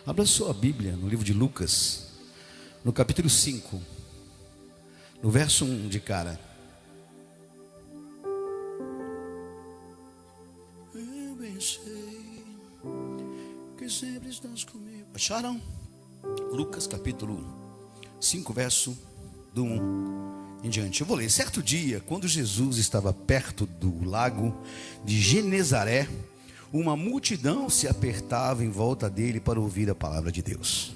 Abra sua Bíblia no livro de Lucas, no capítulo 5, no verso 1 de cara. Eu bem sei que sempre estás comigo. Acharam? Lucas capítulo 5, verso do 1 em diante. Eu vou ler. Certo dia, quando Jesus estava perto do lago de Genezaré, uma multidão se apertava em volta dele para ouvir a palavra de Deus.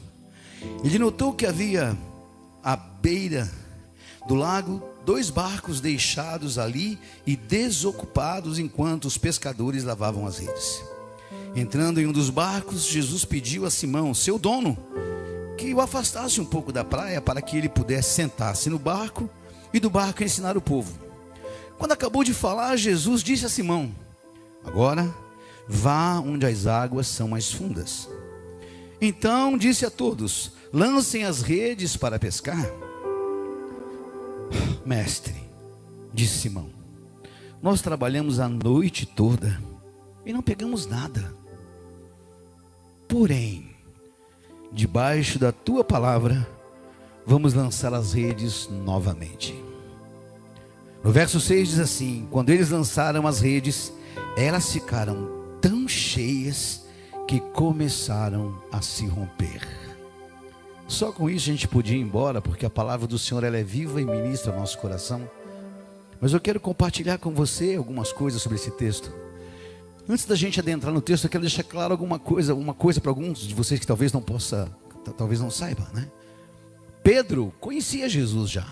Ele notou que havia à beira do lago 2 barcos deixados ali e desocupados enquanto os pescadores lavavam as redes. Entrando em um dos barcos, Jesus pediu a Simão, seu dono, que o afastasse um pouco da praia para que ele pudesse sentar-se no barco e do barco ensinar o povo. Quando acabou de falar, Jesus disse a Simão: agora vá onde as águas são mais fundas. Então disse a todos: lancem as redes para pescar. Mestre, disse Simão, nós trabalhamos a noite toda e não pegamos nada. Porém, debaixo da tua palavra, vamos lançar as redes novamente. No verso 6 diz assim: quando eles lançaram as redes, elas ficaram tão cheias que começaram a se romper. Só com isso a gente podia ir embora, porque a palavra do Senhor ela é viva e ministra ao nosso coração. Mas eu quero compartilhar com você algumas coisas sobre esse texto. Antes da gente adentrar no texto, eu quero deixar claro uma coisa para alguns de vocês que talvez não saiba, né? Pedro conhecia Jesus já.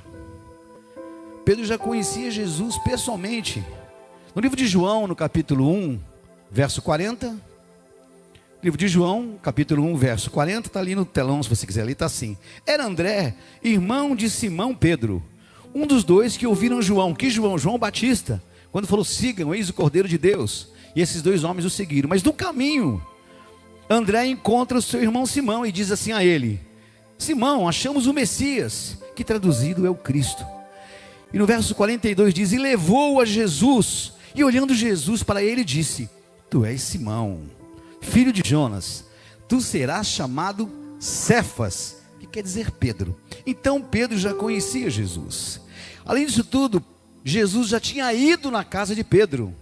Pedro já conhecia Jesus pessoalmente. No livro de João, no capítulo 1, verso 40. Livro de João, capítulo 1, verso 40, está ali no telão, se você quiser ler, está assim: era André, irmão de Simão Pedro, um dos 2 que ouviram João. Que João? João Batista, quando falou: sigam, eis o Cordeiro de Deus. E esses 2 homens o seguiram. Mas no caminho, André encontra o seu irmão Simão e diz assim a ele: Simão, achamos o Messias, que traduzido é o Cristo. E no verso 42 diz: e levou a Jesus, e olhando Jesus para ele disse: tu és Simão, filho de Jonas, tu serás chamado Cefas, que quer dizer Pedro. Então Pedro já conhecia Jesus. Além disso tudo, Jesus já tinha ido na casa de Pedro.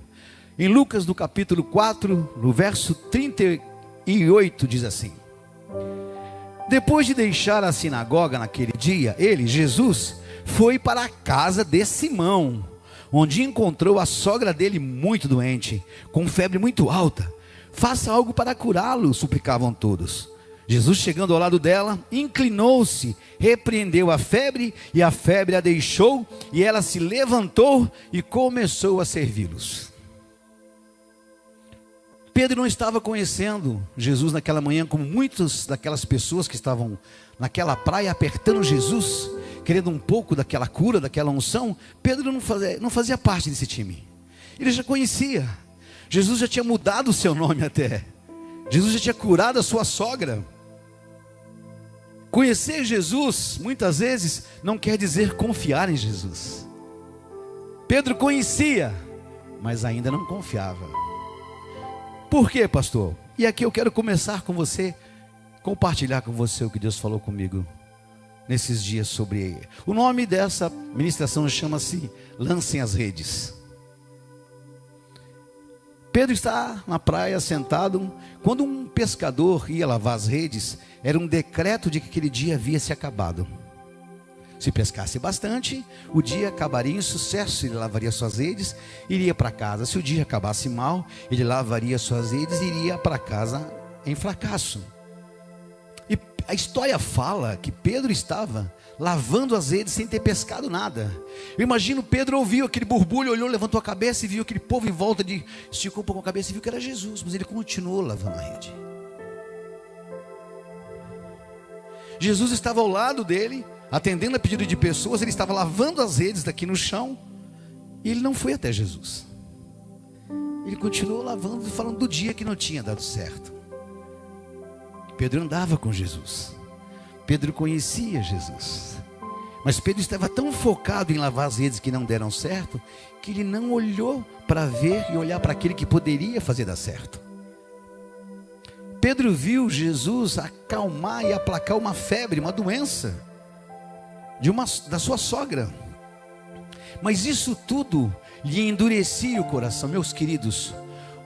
Em Lucas, no capítulo 4, no verso 38, diz assim: depois de deixar a sinagoga naquele dia, ele, Jesus, foi para a casa de Simão, onde encontrou a sogra dele muito doente, com febre muito alta. Faça algo para curá-lo, suplicavam todos. Jesus, chegando ao lado dela, inclinou-se, repreendeu a febre, e a febre a deixou, e ela se levantou e começou a servi-los. Pedro não estava conhecendo Jesus naquela manhã, como muitas daquelas pessoas que estavam naquela praia apertando Jesus, querendo um pouco daquela cura, daquela unção. Pedro não fazia parte desse time. Ele já conhecia. Jesus já tinha mudado o seu nome até. Jesus já tinha curado a sua sogra. Conhecer Jesus, muitas vezes, não quer dizer confiar em Jesus. Pedro conhecia, mas ainda não confiava. Por quê, pastor? E aqui eu quero começar com você, compartilhar com você o que Deus falou comigo nesses dias sobre. O nome dessa ministração chama-se Lancem as Redes. Pedro está na praia sentado, quando um pescador ia lavar as redes, era um decreto de que aquele dia havia se acabado. Se pescasse bastante, o dia acabaria em sucesso, ele lavaria suas redes, iria para casa. Se o dia acabasse mal, ele lavaria suas redes e iria para casa em fracasso. E a história fala que Pedro estava lavando as redes sem ter pescado nada. Eu imagino Pedro ouviu aquele borbulho, olhou, levantou a cabeça e viu aquele povo em volta, esticou um pouco a cabeça e viu que era Jesus, mas ele continuou lavando a rede. Jesus estava ao lado dele, atendendo a pedido de pessoas. Ele estava lavando as redes daqui no chão, e ele não foi até Jesus. Ele continuou lavando, falando do dia que não tinha dado certo. Pedro andava com Jesus, Pedro conhecia Jesus, mas Pedro estava tão focado em lavar as redes que não deram certo, que ele não olhou para ver e olhar para aquele que poderia fazer dar certo. Pedro viu Jesus acalmar e aplacar uma febre, uma doença da sua sogra. Mas isso tudo lhe endurecia o coração. Meus queridos,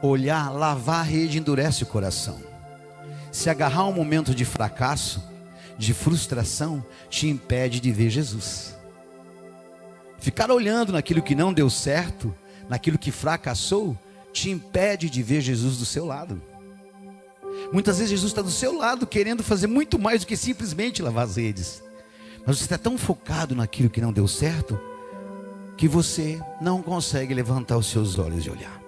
olhar, lavar a rede endurece o coração. Se agarrar um momento de fracasso, de frustração, te impede de ver Jesus. Ficar olhando naquilo que não deu certo, naquilo que fracassou, te impede de ver Jesus do seu lado. Muitas vezes Jesus está do seu lado, querendo fazer muito mais do que simplesmente lavar as redes. Mas você está tão focado naquilo que não deu certo, que você não consegue levantar os seus olhos e olhar.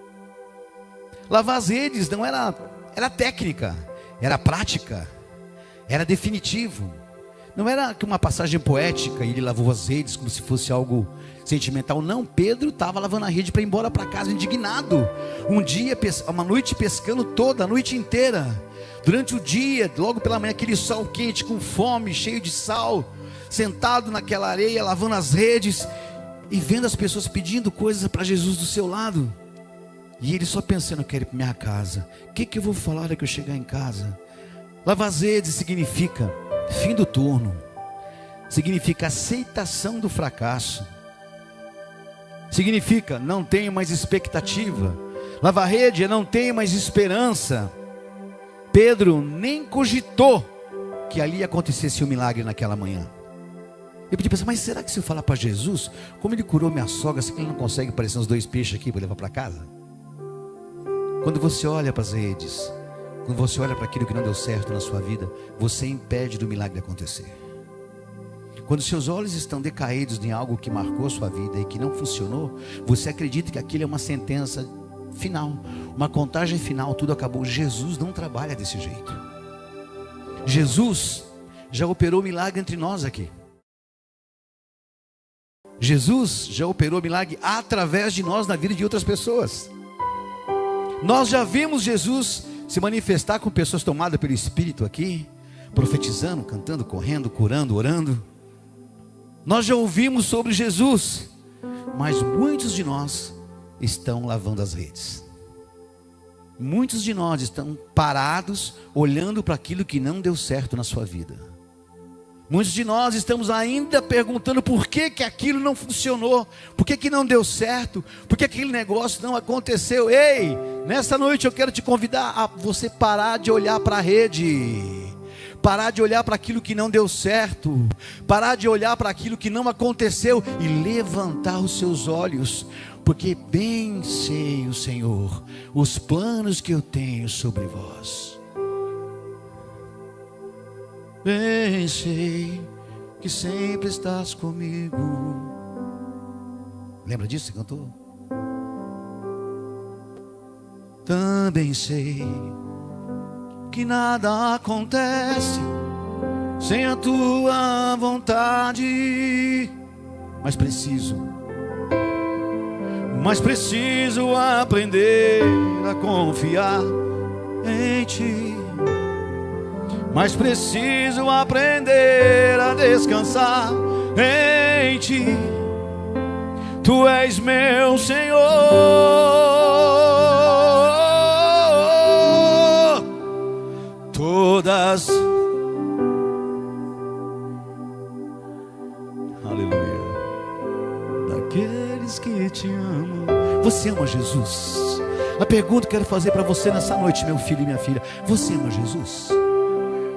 Lavar as redes não era técnica, era prática, era definitivo. Não era uma passagem poética, e ele lavou as redes como se fosse algo sentimental. Não, Pedro estava lavando a rede para ir embora para casa, indignado. Um dia, uma noite pescando toda a noite inteira. Durante o dia, logo pela manhã, aquele sol quente, com fome, cheio de sal, sentado naquela areia, lavando as redes, e vendo as pessoas pedindo coisas para Jesus do seu lado. E ele só pensando: eu quero ir para minha casa. O que eu vou falar hora que eu chegar em casa? Lavar as redes significa fim do turno, significa aceitação do fracasso, significa não tenho mais expectativa. Lavar rede é não tenho mais esperança. Pedro nem cogitou que ali acontecesse um milagre naquela manhã. Eu podia pensar: mas será que se eu falar para Jesus, como ele curou minha sogra, será que ele não consegue aparecer uns 2 peixes aqui para levar para casa? Quando você olha para as redes, quando você olha para aquilo que não deu certo na sua vida, você impede do milagre acontecer. Quando seus olhos estão decaídos em algo que marcou a sua vida e que não funcionou, você acredita que aquilo é uma sentença final, uma contagem final, tudo acabou. Jesus não trabalha desse jeito. Jesus já operou milagre entre nós aqui. Jesus já operou milagre através de nós na vida de outras pessoas. Nós já vimos Jesus se manifestar com pessoas tomadas pelo Espírito aqui, profetizando, cantando, correndo, curando, orando. Nós já ouvimos sobre Jesus, mas muitos de nós estão lavando as redes. Muitos de nós estão parados, olhando para aquilo que não deu certo na sua vida. Muitos de nós estamos ainda perguntando por que aquilo não funcionou, por que não deu certo, por que aquele negócio não aconteceu. Ei, nessa noite eu quero te convidar a você parar de olhar para a rede, parar de olhar para aquilo que não deu certo, parar de olhar para aquilo que não aconteceu e levantar os seus olhos, porque bem sei o Senhor, os planos que eu tenho sobre vós. Bem sei que sempre estás comigo. Lembra disso? Você cantou? Também sei que nada acontece sem a tua vontade, mas preciso aprender a confiar em ti. Mas preciso aprender a descansar em ti. Tu és meu Senhor. Todas, aleluia, daqueles que te amam. Você ama Jesus? A pergunta que eu quero fazer para você nessa noite, meu filho e minha filha: você ama Jesus?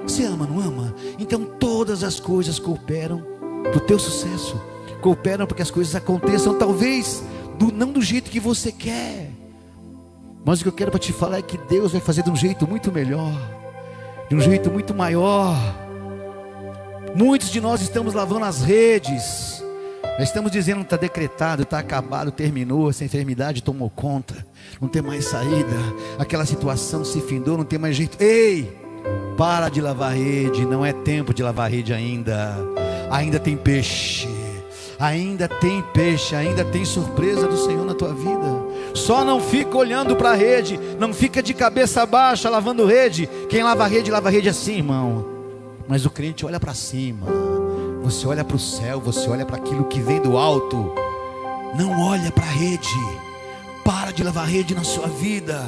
Você ama, não ama? Então todas as coisas cooperam para o teu sucesso, cooperam para que as coisas aconteçam, talvez não do jeito que você quer, mas o que eu quero para te falar é que Deus vai fazer de um jeito muito melhor, de um jeito muito maior. Muitos de nós estamos lavando as redes, nós estamos dizendo: está decretado, está acabado, terminou, essa enfermidade tomou conta, não tem mais saída, aquela situação se findou, não tem mais jeito. Ei, para de lavar rede, não é tempo de lavar rede ainda. Ainda tem peixe, ainda tem surpresa do Senhor na tua vida. Só não fica olhando para a rede, não fica de cabeça baixa lavando rede. Quem lava rede assim, irmão. Mas o crente olha para cima, você olha para o céu, você olha para aquilo que vem do alto. Não olha para a rede. Para de lavar rede na sua vida.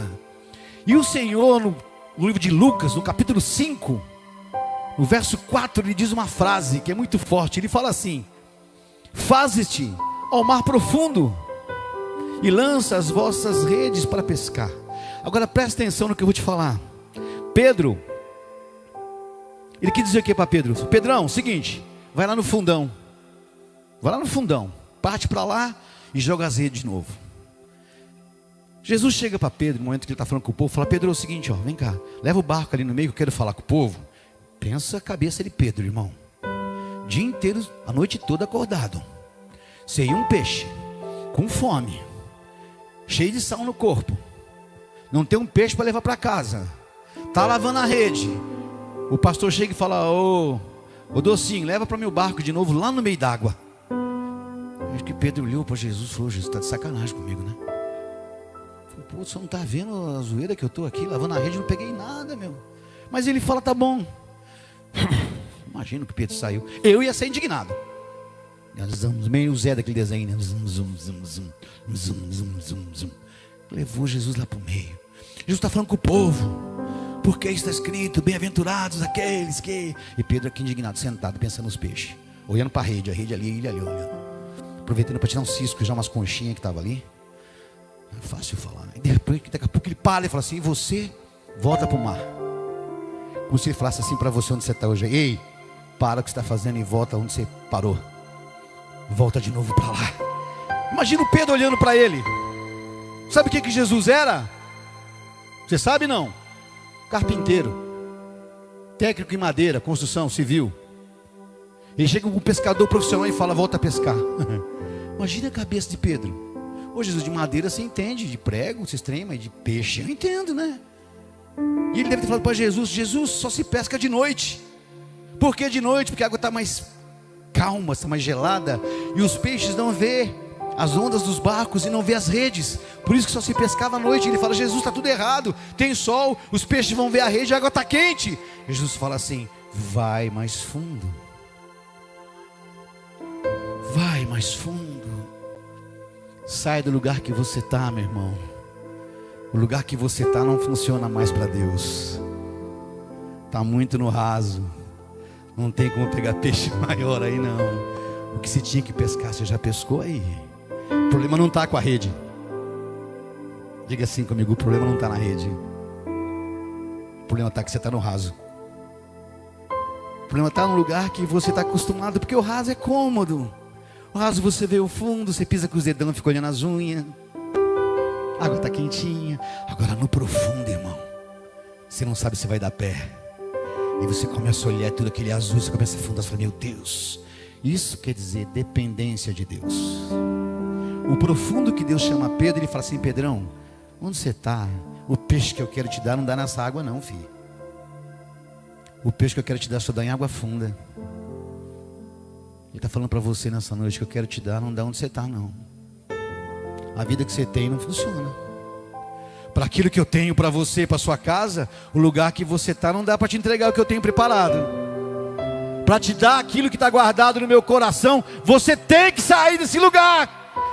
E o Senhor, no livro de Lucas, no capítulo 5, no verso 4, ele diz uma frase que é muito forte. Ele fala assim: faze-te ao mar profundo e lança as vossas redes para pescar. Agora presta atenção no que eu vou te falar. Pedro, ele quis dizer o que para Pedro? Pedrão, seguinte, vai lá no fundão. Vai lá no fundão, parte para lá e joga as redes de novo. Jesus chega para Pedro, no momento que ele está falando com o povo, fala: Pedro, é o seguinte, ó, vem cá, leva o barco ali no meio que eu quero falar com o povo. Pensa a cabeça de Pedro, irmão. Dia inteiro, a noite toda acordado, sem um peixe, com fome, cheio de sal no corpo, não tem um peixe para levar para casa, tá lavando a rede. O pastor chega e fala: ô docinho, leva para meu barco de novo lá no meio d'água. Acho que Pedro olhou para Jesus e falou: Jesus, está de sacanagem comigo, né? Pô, você não está vendo a zoeira que eu estou aqui lavando a rede, não peguei nada, meu. Mas ele fala: tá bom. Imagina que Pedro saiu, eu ia ser indignado. Meio o Zé daquele desenho, né? Levou Jesus lá para o meio. Jesus está falando com o povo, porque está escrito: bem-aventurados aqueles que... E Pedro aqui indignado, sentado, pensando nos peixes, olhando para a rede ali, ele ali olhando, aproveitando para tirar um cisco, já umas conchinhas que estavam ali. É fácil falar, né? Daqui a pouco ele para e fala assim: e você volta para o mar. Como se ele falasse assim para você onde você está hoje: ei, para o que você está fazendo e volta onde você parou. Volta de novo para lá. Imagina o Pedro olhando para ele. Sabe o que Jesus era? Você sabe não? Carpinteiro, técnico em madeira, construção civil. Ele chega com um pescador profissional e fala: volta a pescar. Imagina a cabeça de Pedro. Ô Jesus, de madeira você entende, de prego, você trem, mas de peixe eu entendo, né? E ele deve ter falado para Jesus: Jesus, só se pesca de noite. Por que de noite? Porque a água está mais calma, está mais gelada, e os peixes não vê as ondas dos barcos e não vê as redes. Por isso que só se pescava à noite. Ele fala: Jesus, está tudo errado, tem sol, os peixes vão ver a rede, a água está quente. Jesus fala assim: vai mais fundo. Vai mais fundo. Sai do lugar que você está, meu irmão. O lugar que você está não funciona mais para Deus. Está muito no raso. Não tem como pegar peixe maior aí não. O que você tinha que pescar, você já pescou aí. O problema não está com a rede. Diga assim comigo: o problema não está na rede. O problema está que você está no raso. O problema está no lugar que você está acostumado, porque o raso é cômodo. O raso você vê o fundo, você pisa com os dedão, fica olhando as unhas. A água está quentinha. Agora no profundo, irmão, você não sabe se vai dar pé. E você começa a olhar tudo aquele azul, você começa a afundar, você fala: meu Deus. Isso quer dizer dependência de Deus. O profundo que Deus chama Pedro, ele fala assim: Pedrão, onde você está? O peixe que eu quero te dar não dá nessa água não, filho. O peixe que eu quero te dar só dá em água funda. Ele está falando para você nessa noite: que eu quero te dar não dá onde você está não. A vida que você tem não funciona. Para aquilo que eu tenho para você, para sua casa, o lugar que você está não dá para te entregar o que eu tenho preparado. Para te dar aquilo que está guardado no meu coração, você tem que sair desse lugar.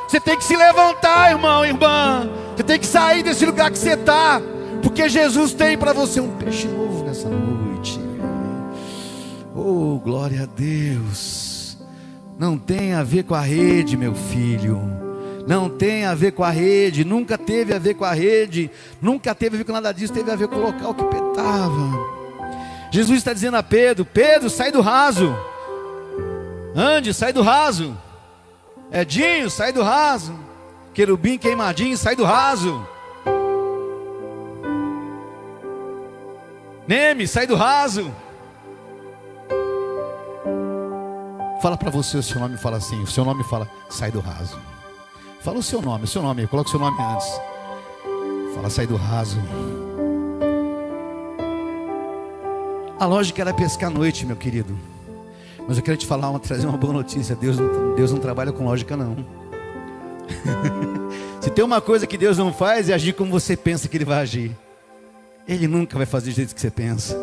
Você tem que se levantar, irmão, irmã. Você tem que sair desse lugar que você está, porque Jesus tem para você um peixe novo nessa noite. Oh, glória a Deus. Não tem a ver com a rede, meu filho. Não tem a ver com a rede. Nunca teve a ver com a rede. Nunca teve a ver com nada disso. Teve a ver com o local que Pedro estava. Jesus está dizendo a Pedro: Pedro, sai do raso. Andy, sai do raso. Edinho, sai do raso. Querubim queimadinho, sai do raso. Neme, sai do raso. Fala para você o seu nome, fala assim. O seu nome fala: sai do raso. Fala o seu nome, coloca o seu nome antes. Fala: sai do raso. A lógica era pescar à noite, meu querido. Mas eu quero te falar, trazer uma boa notícia. Deus não trabalha com lógica não. Se tem uma coisa que Deus não faz, é agir como você pensa que Ele vai agir. Ele nunca vai fazer do jeito que você pensa.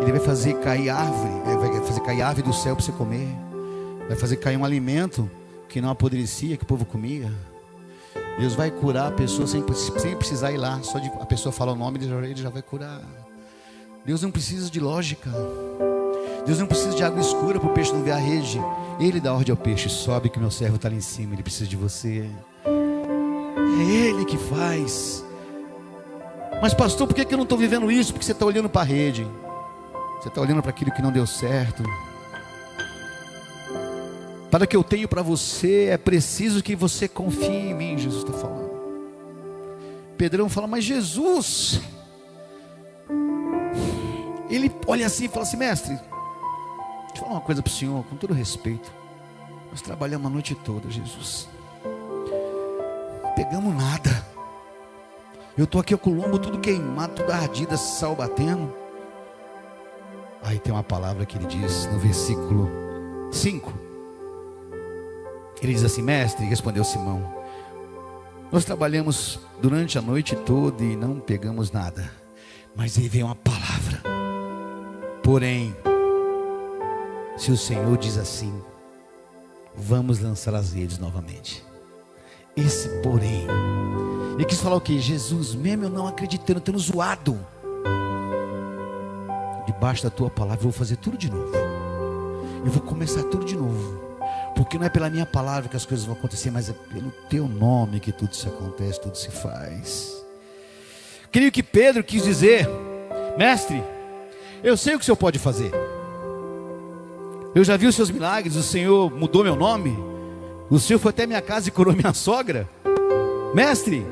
Ele vai fazer cair árvore. Vai fazer cair árvore do céu para você comer. Vai fazer cair um alimento que não apodrecia, que o povo comia. Deus vai curar a pessoa sem precisar ir lá. Só de a pessoa falar o nome, Ele já vai curar. Deus não precisa de lógica. Deus não precisa de água escura para o peixe não ver a rede. Ele dá ordem ao peixe: sobe que o meu servo está lá em cima, ele precisa de você. É Ele que faz. Mas pastor, por que eu não estou vivendo isso? Porque você está olhando para a rede, você está olhando para aquilo que não deu certo. Para que eu tenho para você, é preciso que você confie em mim. Jesus está falando. Pedrão fala: mas Jesus, ele olha assim e fala assim: mestre, deixa eu falar uma coisa para o senhor, com todo respeito. Nós trabalhamos a noite toda, Jesus, não pegamos nada. Eu estou aqui com o lombo tudo queimado, tudo ardido, sal batendo. Aí tem uma palavra que ele diz no versículo 5. Ele diz assim: mestre, respondeu Simão, nós trabalhamos durante a noite toda e não pegamos nada. Mas aí vem uma palavra: porém, se o Senhor diz assim, vamos lançar as redes novamente. Esse porém, ele quis falar o que? Jesus, mesmo eu não acreditando, tendo zoado, debaixo da tua palavra eu vou fazer tudo de novo. Eu vou começar tudo de novo. Porque não é pela minha palavra que as coisas vão acontecer, mas é pelo teu nome que tudo se acontece, tudo se faz. Creio que Pedro quis dizer: mestre, eu sei o que o Senhor pode fazer. Eu já vi os seus milagres, o Senhor mudou meu nome, o Senhor foi até minha casa e curou minha sogra. Mestre,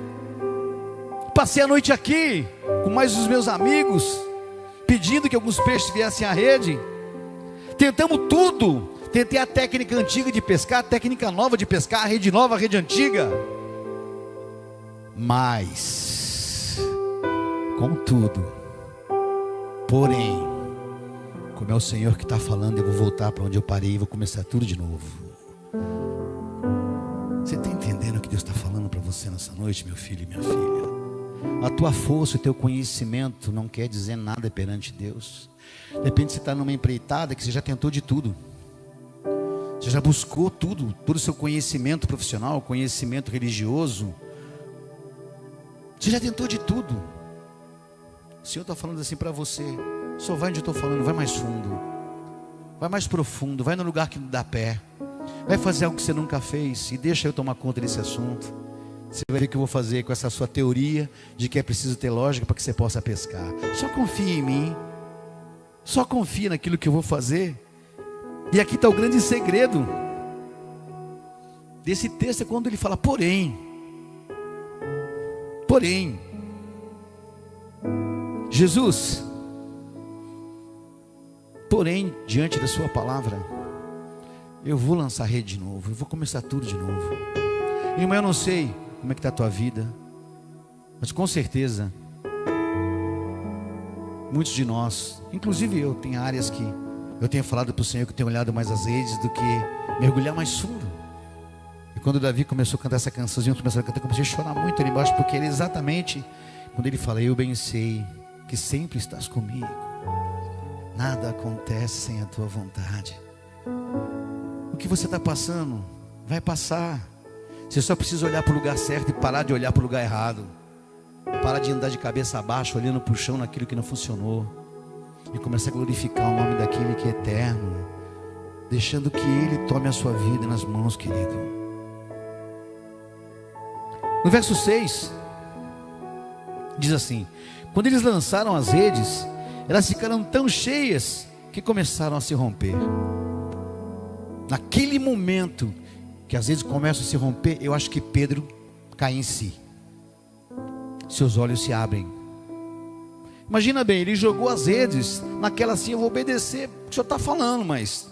passei a noite aqui com mais os meus amigos, pedindo que alguns peixes viessem à rede. Tentamos tudo. Tentei a técnica antiga de pescar, a técnica nova de pescar, a rede nova, a rede antiga. Mas, contudo, porém, como é o Senhor que está falando, eu vou voltar para onde eu parei e vou começar tudo de novo. Você está entendendo o que Deus está falando para você nessa noite, meu filho e minha filha? A tua força, o teu conhecimento não quer dizer nada perante Deus. De repente você está numa empreitada que você já tentou de tudo. Você já buscou tudo, todo o seu conhecimento profissional, conhecimento religioso. Você já tentou de tudo. O Senhor está falando assim para você: só vai onde eu estou falando, vai mais fundo, vai mais profundo, vai no lugar que não dá pé, vai fazer algo que você nunca fez e deixa eu tomar conta desse assunto. Você vai ver o que eu vou fazer com essa sua teoria de que é preciso ter lógica para que você possa pescar. Só confia em mim, só confia naquilo que eu vou fazer. E aqui está o grande segredo desse texto, é quando ele fala porém, Jesus, porém, diante da sua palavra, eu vou lançar a rede de novo, eu vou começar tudo de novo. Irmão, eu não sei como é que está a tua vida, mas com certeza, muitos de nós, inclusive eu, tem áreas que eu tenho falado para o Senhor que eu tenho olhado mais as redes do que mergulhar mais fundo. E quando Davi começou a cantar essa cançãozinha, eu comecei a chorar muito ali embaixo, porque ele exatamente, quando ele fala: eu bem sei que sempre estás comigo, nada acontece sem a tua vontade. O que você está passando, vai passar. Você só precisa olhar para o lugar certo e parar de olhar para o lugar errado. Parar de andar de cabeça abaixo, olhando para o chão naquilo que não funcionou. E começar a glorificar o nome daquele que é eterno, deixando que Ele tome a sua vida nas mãos, querido. No verso 6 diz assim: quando eles lançaram as redes, elas ficaram tão cheias que começaram a se romper. Naquele momento que as redes começam a se romper, eu acho que Pedro cai em si. Seus olhos se abrem. Imagina bem, ele jogou as redes naquela assim: eu vou obedecer o que o Senhor está falando, mas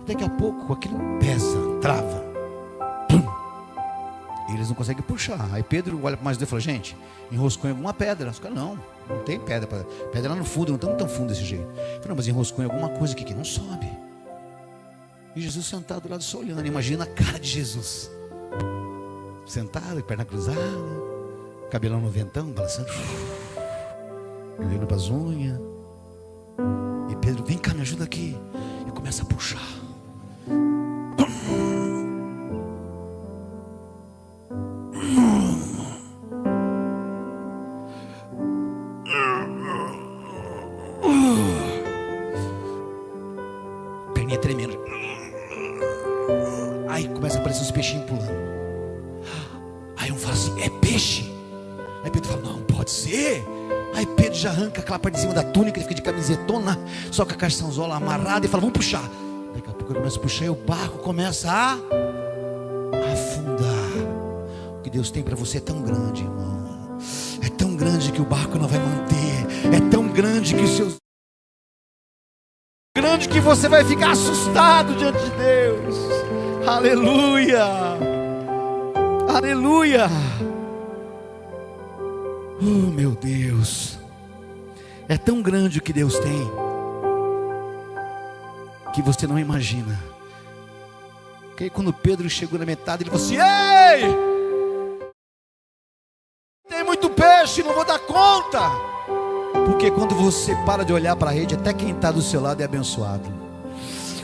daqui a pouco aquilo pesa, trava, e eles não conseguem puxar. Aí Pedro olha para mais Deus e fala: gente, enroscou em alguma pedra. Os caras: não tem pedra, pedra lá no fundo, não estamos tão fundo desse jeito. Fala: não, mas enroscou em alguma coisa aqui que não sobe. E Jesus sentado do lado só olhando. Imagina a cara de Jesus sentado, perna cruzada, cabelão no ventão, balançando, olhando para as unhas. E Pedro: vem cá, me ajuda aqui. E começa a puxar. Perninha tremendo. Aí começa a aparecer os peixinhos pulando. Aí um fala assim: é peixe? Aí Pedro fala: não, pode ser. Aí Pedro já arranca aquela parte de cima da túnica, ele fica de camisetona, só com a caixãozola amarrada, e fala: vamos puxar. Daqui a pouco ele começa a puxar e o barco começa a afundar. O que Deus tem para você é tão grande, irmão. É tão grande que o barco não vai manter. É tão grande que os seus... grande que você vai ficar assustado diante de Deus. Aleluia. Aleluia. Oh, meu Deus. É tão grande o que Deus tem que você não imagina. Porque quando Pedro chegou na metade, ele falou assim: ei, tem muito peixe, não vou dar conta. Porque quando você para de olhar para a rede, até quem está do seu lado é abençoado.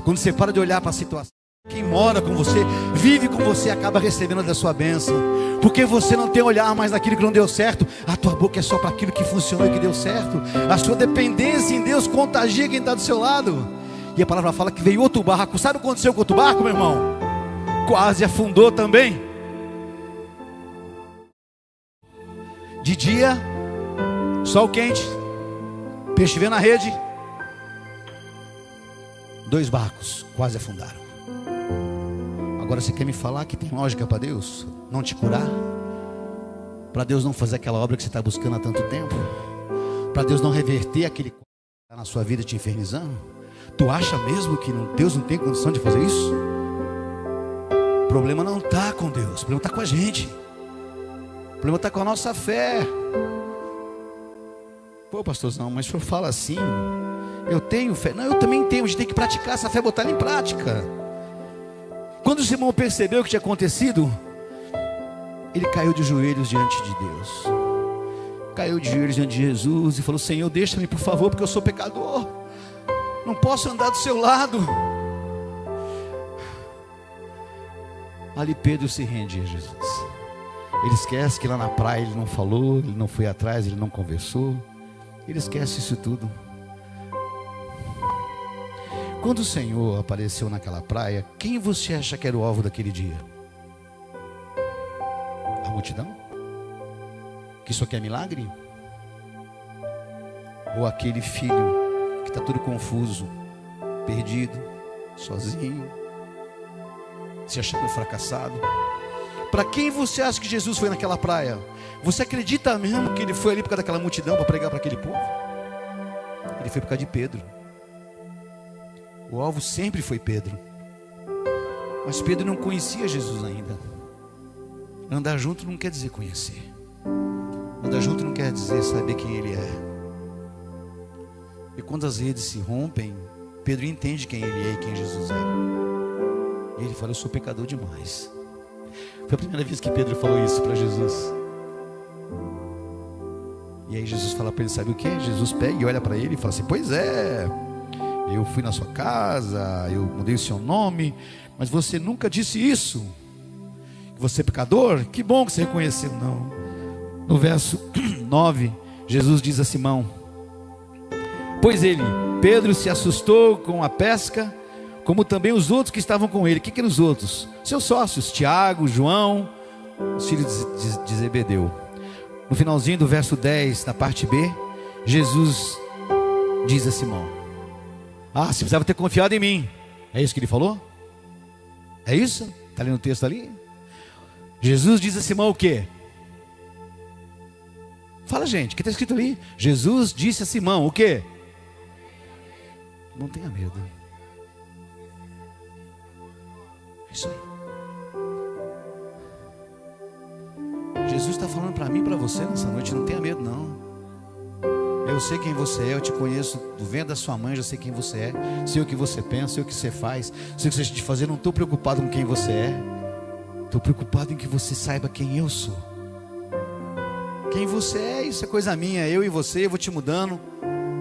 Quando você para de olhar para a situação, quem mora com você, vive com você, acaba recebendo da sua bênção. Porque você não tem olhar mais naquilo que não deu certo. A tua boca é só para aquilo que funcionou e que deu certo. A sua dependência em Deus contagia quem está do seu lado. E a palavra fala que veio outro barco. Sabe o que aconteceu com outro barco, meu irmão? Quase afundou também. De dia, sol quente, peixe vendo na rede. 2 barcos quase afundaram. Agora você quer me falar que tem lógica para Deus não te curar? Para Deus não fazer aquela obra que você está buscando há tanto tempo? Para Deus não reverter aquele que está na sua vida te infernizando? Tu acha mesmo que Deus não tem condição de fazer isso? O problema não está com Deus, o problema está com a gente. O problema está com a nossa fé. Pô, pastorzão, mas o senhor fala assim, eu tenho fé. Não, eu também tenho, a gente tem que praticar essa fé, botar ela em prática. Quando o Simão percebeu o que tinha acontecido, ele caiu de joelhos diante de Deus. Caiu de joelhos diante de Jesus e falou: Senhor, deixa-me por favor, porque eu sou pecador. Não posso andar do seu lado. Ali Pedro se rende a Jesus. Ele esquece que lá na praia ele não falou, ele não foi atrás, ele não conversou. Ele esquece isso tudo. Quando o Senhor apareceu naquela praia, quem você acha que era o alvo daquele dia? A multidão? Que só quer milagre? Ou aquele filho que está todo confuso, perdido, sozinho, se achando fracassado? Para quem você acha que Jesus foi naquela praia? Você acredita mesmo que ele foi ali por causa daquela multidão para pregar para aquele povo? Ele foi por causa de Pedro. O alvo sempre foi Pedro. Mas Pedro não conhecia Jesus ainda. Andar junto não quer dizer conhecer. Andar junto não quer dizer saber quem ele é. E quando as redes se rompem, Pedro entende quem ele é e quem Jesus é. E ele fala: eu sou pecador demais. Foi a primeira vez que Pedro falou isso para Jesus. E aí Jesus fala para ele: sabe o que? Jesus pega e olha para ele e fala assim: pois é, eu fui na sua casa, eu mudei o seu nome, mas você nunca disse isso, que você é pecador. Que bom que você reconheceu. Não. No verso 9, Jesus diz a Simão: pois ele, Pedro, se assustou com a pesca, como também os outros que estavam com ele. O que eram os outros? Seus sócios, Tiago, João, os filhos de Zebedeu. No finalzinho do verso 10, na parte B, Jesus diz a Simão: você precisava ter confiado em mim. É isso que ele falou? É isso? Está ali no texto ali? Jesus diz a Simão o quê? Fala, gente, o que está escrito ali? Jesus disse a Simão o quê? Não tenha medo. É isso aí. Jesus está falando para mim e para você nessa noite: não tenha medo não. Eu sei quem você é, eu te conheço do ventre da sua mãe, já sei quem você é, sei o que você pensa, sei o que você faz, sei o que você tem de fazer. Não estou preocupado com quem você é, estou preocupado em que você saiba quem eu sou. Quem você é, isso é coisa minha. Eu e você, eu vou te mudando,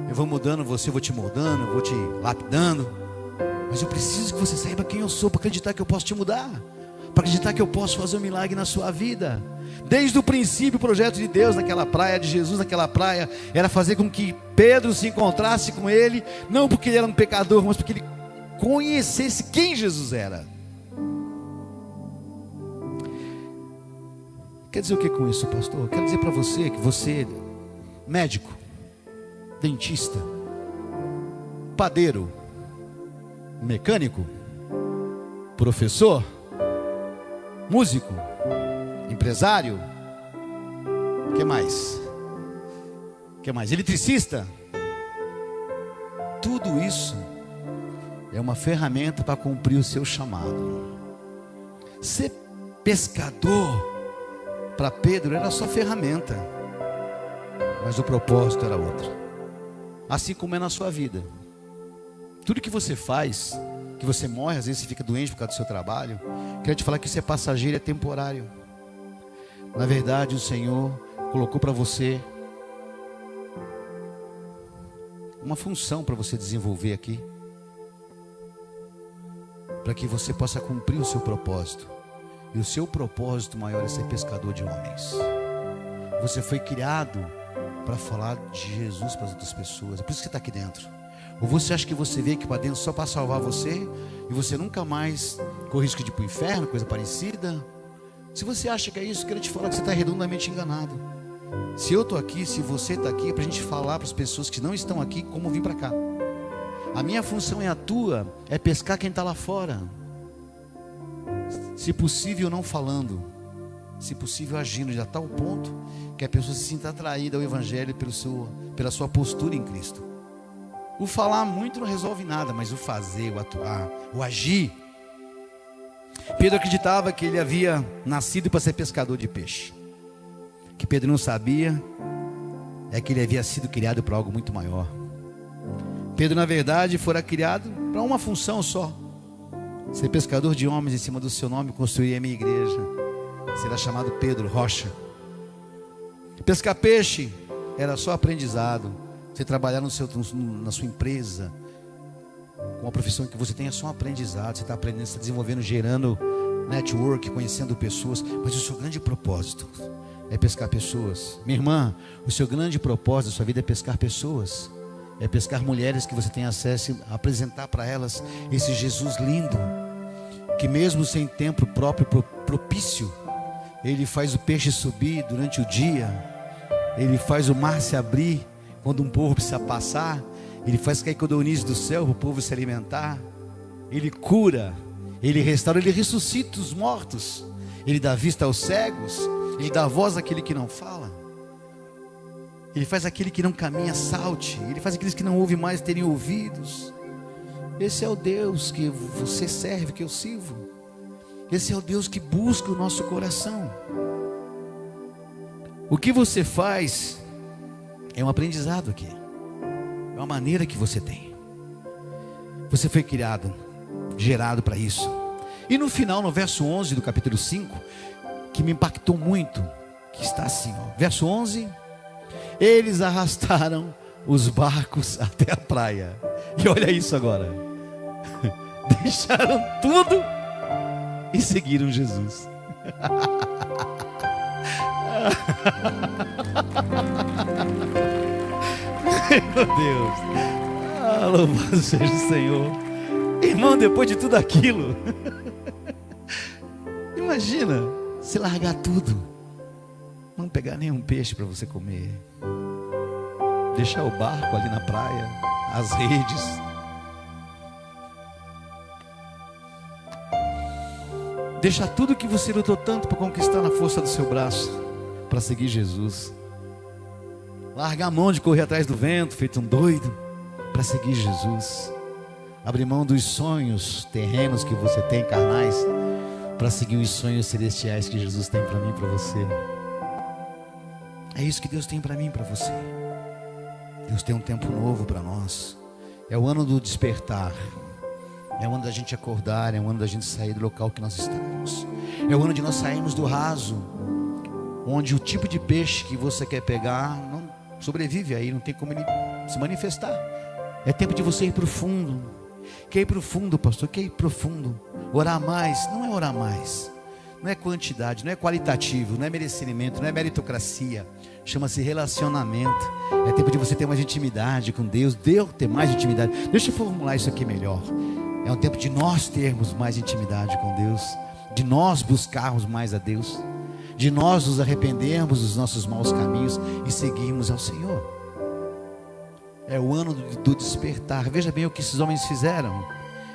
eu vou mudando você, eu vou te moldando, eu vou te lapidando. Mas eu preciso que você saiba quem eu sou para acreditar que eu posso te mudar. para acreditar que eu posso fazer um milagre na sua vida. Desde o princípio, o projeto de Deus naquela praia, de Jesus naquela praia, era fazer com que Pedro se encontrasse com ele, não porque ele era um pecador, mas porque ele conhecesse quem Jesus era. Quer dizer o que com isso, pastor? Quero dizer para você que você, médico, dentista, padeiro, mecânico, professor, músico, empresário, que mais? Eletricista. Tudo isso é uma ferramenta para cumprir o seu chamado. Ser pescador para Pedro era só ferramenta, mas o propósito era outro. Assim como é na sua vida. Tudo que você faz, que você morre, às vezes você fica doente por causa do seu trabalho, quero te falar que isso é passageiro, é temporário. Na verdade, o Senhor colocou para você uma função para você desenvolver aqui, para que você possa cumprir o seu propósito. E o seu propósito maior é ser pescador de homens. Você foi criado para falar de Jesus para as outras pessoas. É por isso que você está aqui dentro. Ou você acha que você veio aqui para dentro só para salvar você, e você nunca mais corre risco de ir para o inferno, coisa parecida? Se você acha que é isso, eu quero te falar que você está redondamente enganado. Se eu estou aqui, se você está aqui, é para a gente falar para as pessoas que não estão aqui como vir para cá. A minha função é a tua, é pescar quem está lá fora. Se possível não falando, se possível agindo de tal ponto que a pessoa se sinta atraída ao Evangelho pela sua postura em Cristo. O falar muito não resolve nada, mas o fazer, o atuar, o agir. Pedro acreditava que ele havia nascido para ser pescador de peixe. O que Pedro não sabia é que ele havia sido criado para algo muito maior. Pedro, na verdade, fora criado para uma função só: ser pescador de homens. Em cima do seu nome construir a minha igreja. Será chamado Pedro, rocha. Pescar peixe era só aprendizado. Você trabalhar na sua empresa, com a profissão que você tem, é só um aprendizado. Você está aprendendo, você está desenvolvendo, gerando network, conhecendo pessoas. Mas o seu grande propósito é pescar pessoas. Minha irmã, o seu grande propósito da sua vida é pescar pessoas. É pescar mulheres que você tem acesso a apresentar para elas esse Jesus lindo, que mesmo sem tempo próprio propício, Ele faz o peixe subir durante o dia. Ele faz o mar se abrir quando um povo precisa passar. Ele faz cair codornizes do céu para o povo se alimentar. Ele cura, Ele restaura, Ele ressuscita os mortos. Ele dá vista aos cegos. Ele dá voz àquele que não fala. Ele faz aquele que não caminha salte. Ele faz aqueles que não ouvem mais terem ouvidos. Esse é o Deus que você serve, que eu sirvo. Esse é o Deus que busca o nosso coração. O que você faz é um aprendizado aqui. É uma maneira que você tem. Você foi criado, gerado para isso. E no final, no verso 11 do capítulo 5, que me impactou muito, que está assim, ó, verso 11: eles arrastaram os barcos até a praia. E olha isso agora. Deixaram tudo e seguiram Jesus. Meu Deus, louvado seja o Senhor. Irmão, depois de tudo aquilo, imagina se largar tudo, não pegar nenhum peixe para você comer, deixar o barco ali na praia, as redes, deixar tudo que você lutou tanto para conquistar na força do seu braço, para seguir Jesus. Largar a mão de correr atrás do vento, feito um doido, para seguir Jesus. Abrir mão dos sonhos terrenos que você tem, carnais, para seguir os sonhos celestiais que Jesus tem para mim e para você. É isso que Deus tem para mim e para você. Deus tem um tempo novo para nós. É o ano do despertar. É o ano da gente acordar. É o ano da gente sair do local que nós estamos. É o ano de nós sairmos do raso, onde o tipo de peixe que você quer pegar não sobrevive aí, não tem como ele se manifestar. É tempo de você ir para o fundo. Quer ir para o fundo, pastor? Quer ir para o fundo? Orar mais? Não é orar mais. não é quantidade, não é qualitativo, não é merecimento, não é meritocracia. Chama-se relacionamento. É tempo de você ter mais intimidade com Deus, Deus ter mais intimidade. Deixa eu formular isso aqui melhor. É um tempo de nós termos mais intimidade com Deus, de nós buscarmos mais a Deus, de nós nos arrependermos dos nossos maus caminhos e seguirmos ao Senhor. É o ano do despertar. Veja bem o que esses homens fizeram.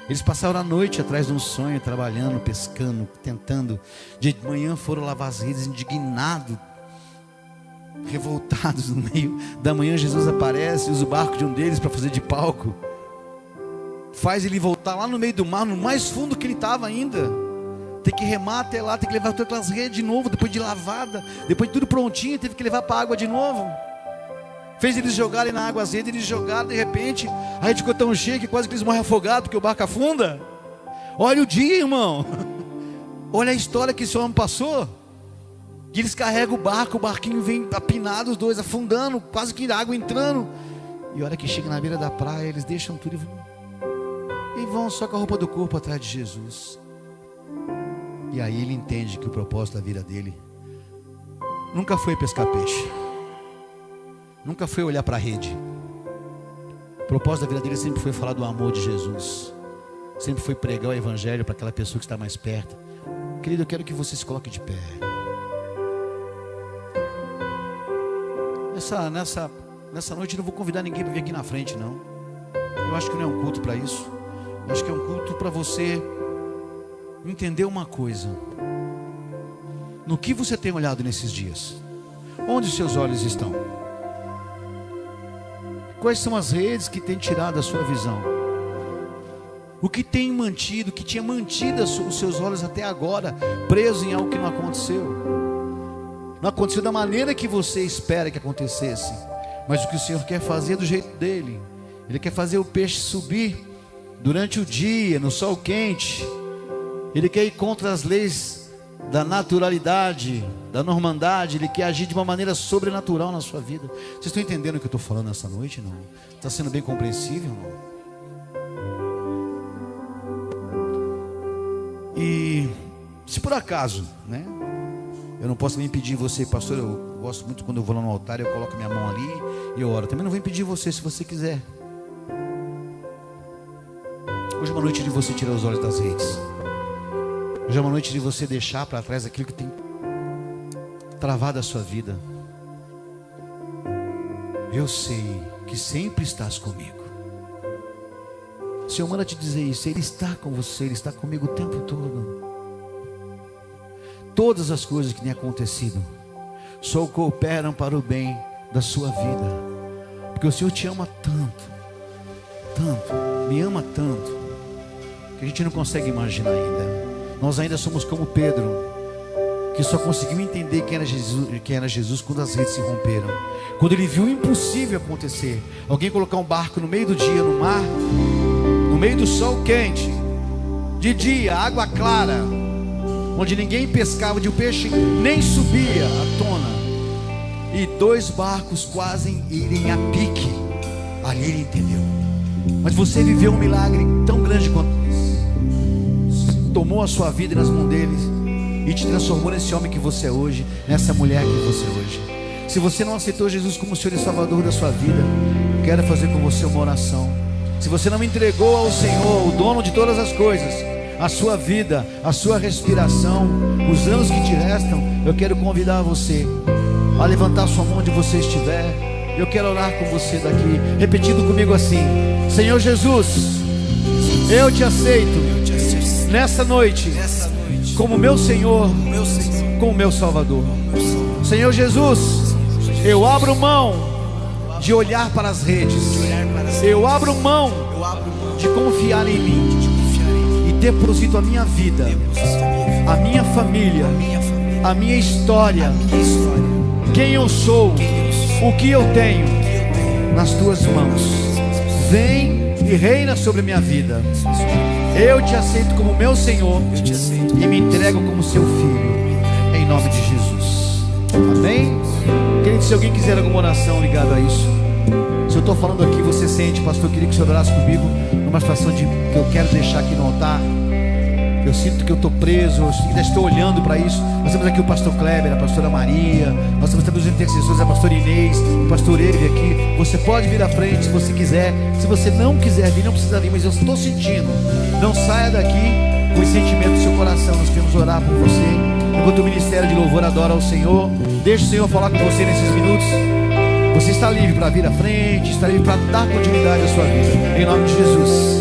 Eles passaram a noite atrás de um sonho, trabalhando, pescando, tentando. De manhã foram lavar as redes, indignados, revoltados. No meio da manhã Jesus aparece, usa o barco de um deles para fazer de palco, faz ele voltar lá no meio do mar, no mais fundo que ele estava ainda. Tem que remar até lá, tem que levar todas aquelas redes de novo, depois de lavada, depois de tudo prontinho, teve que levar para a água de novo. Fez eles jogarem na água as redes, eles jogaram, de repente a rede ficou tão cheia que quase que eles morrem afogados, porque o barco afunda. Olha o dia, irmão. Olha a história que esse homem passou. Que eles carregam o barco, o barquinho vem apinado, os dois afundando, quase que a água entrando. E a hora que chega na beira da praia, eles deixam tudo e vão só com a roupa do corpo atrás de Jesus. E aí ele entende que o propósito da vida dele nunca foi pescar peixe, nunca foi olhar para a rede. O propósito da vida dele sempre foi falar do amor de Jesus, sempre foi pregar o evangelho para aquela pessoa que está mais perto. Querido, eu quero que você se coloque de pé. Nessa noite eu não vou convidar ninguém para vir aqui na frente, não. Eu acho que não é um culto para isso. Eu acho que é um culto para você entender uma coisa. No que você tem olhado nesses dias? Onde os seus olhos estão? Quais são as redes que têm tirado a sua visão? O que tem mantido, que tinha mantido os seus olhos até agora presos em algo que não aconteceu? Não aconteceu da maneira que você espera que acontecesse, mas o que o Senhor quer fazer do jeito dele. Ele quer fazer o peixe subir durante o dia, no sol quente. Ele quer ir contra as leis da naturalidade, da normandade. Ele quer agir de uma maneira sobrenatural na sua vida. Vocês estão entendendo o que eu estou falando nessa noite? Não? Está sendo bem compreensível? Não? E se por acaso, né, eu não posso nem impedir você, pastor, eu gosto muito quando eu vou lá no altar, eu coloco minha mão ali e eu oro. Também não vou impedir você, se você quiser. Hoje é uma noite de você tirar os olhos das redes. Hoje é uma noite de você deixar para trás aquilo que tem travado a sua vida. Eu sei que sempre estás comigo. O Senhor manda te dizer isso. Ele está com você, Ele está comigo o tempo todo. Todas as coisas que têm acontecido só cooperam para o bem da sua vida, porque o Senhor te ama tanto, tanto, me ama tanto, que a gente não consegue imaginar ainda. Nós ainda somos como Pedro, que só conseguiu entender quem era Jesus quando as redes se romperam, quando ele viu o impossível acontecer. Alguém colocar um barco no meio do dia no mar, no meio do sol quente, de dia, água clara, onde ninguém pescava, onde o peixe nem subia à tona, e dois barcos quase irem a pique. Ali ele entendeu. Mas você viveu um milagre tão grande quanto esse. Tomou a sua vida nas mãos dele e te transformou nesse homem que você é hoje, nessa mulher que você é hoje. Se você não aceitou Jesus como Senhor e Salvador da sua vida, quero fazer com você uma oração. Se você não entregou ao Senhor, o dono de todas as coisas, a sua vida, a sua respiração, os anos que te restam, eu quero convidar você a levantar sua mão onde você estiver. Eu quero orar com você daqui, repetindo comigo assim: Senhor Jesus, eu te aceito nessa noite como meu Senhor, como meu Salvador. Senhor Jesus, eu abro mão de olhar para as redes, eu abro mão de confiar em mim, deposito a minha vida, a minha família, a minha história, quem eu sou, o que eu tenho, nas tuas mãos. Vem e reina sobre a minha vida. Eu te aceito como meu Senhor e me entrego como seu filho, em nome de Jesus. Amém? Querido, se alguém quiser alguma oração ligada a isso, se eu estou falando aqui, você sente, pastor, eu queria que o senhor orasse comigo numa situação que eu quero deixar aqui no altar. Eu sinto que eu estou preso, eu ainda estou olhando para isso. Nós temos aqui o pastor Kleber, a pastora Maria, nós temos também os intercessores, a pastora Inês, o pastor Erve aqui. Você pode vir à frente se você quiser. Se você não quiser vir, não precisa vir, mas eu estou sentindo. Não saia daqui com esse sentimento no seu coração. Nós queremos orar por você. Enquanto o ministério de louvor adora ao Senhor, deixe o Senhor falar com você nesses minutos. Você está livre para vir à frente, está livre para dar continuidade à sua vida. Em nome de Jesus.